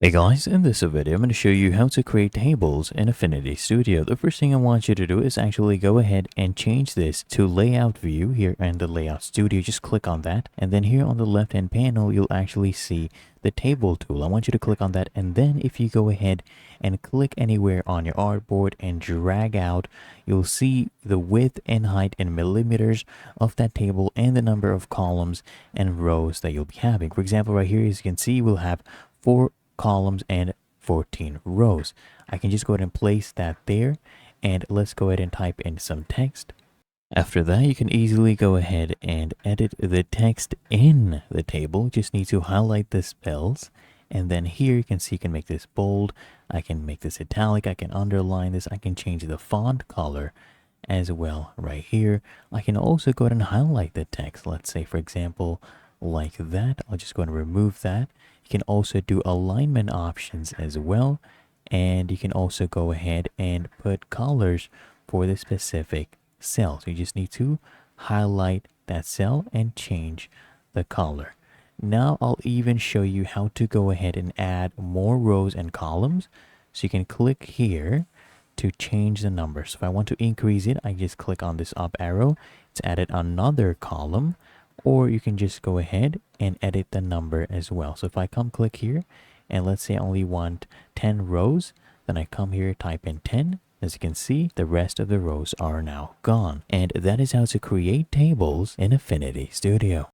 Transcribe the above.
Hey guys, in this video I'm going to show you how to create tables in Affinity Studio. The first thing I want you to do is actually go ahead and change this to layout view here in the layout studio. Just click on that, and then here on the left hand panel you'll actually see the table tool. I want you to click on that, and then if you go ahead and click anywhere on your artboard and drag out, you'll see the width and height in millimeters of that table and the number of columns and rows that you'll be having. For example, right here, as you can see, we'll have 4 columns and 14 rows. I can just go ahead and place that there, and let's go ahead and type in some text. After that, you can easily go ahead and edit the text in the table. Just need to highlight the spells, and then here you can see you can make this bold, I can make this italic, I can underline this, I can change the font color as well right here. I can also go ahead and highlight the text. Let's say, for example, like that. I'll just go ahead and remove that. You can also do alignment options as well, and you can also go ahead and put colors for the specific cell. So you just need to highlight that cell and change the color. Now I'll even show you how to go ahead and add more rows and columns. So you can click here to change the number. So if I want to increase it, I just click on this up arrow to add another column, or you can just go ahead and edit the number as well. So if I come click here, and let's say I only want 10 rows, then I come here, type in 10. As you can see, the rest of the rows are now gone. And that is how to create tables in Affinity Studio.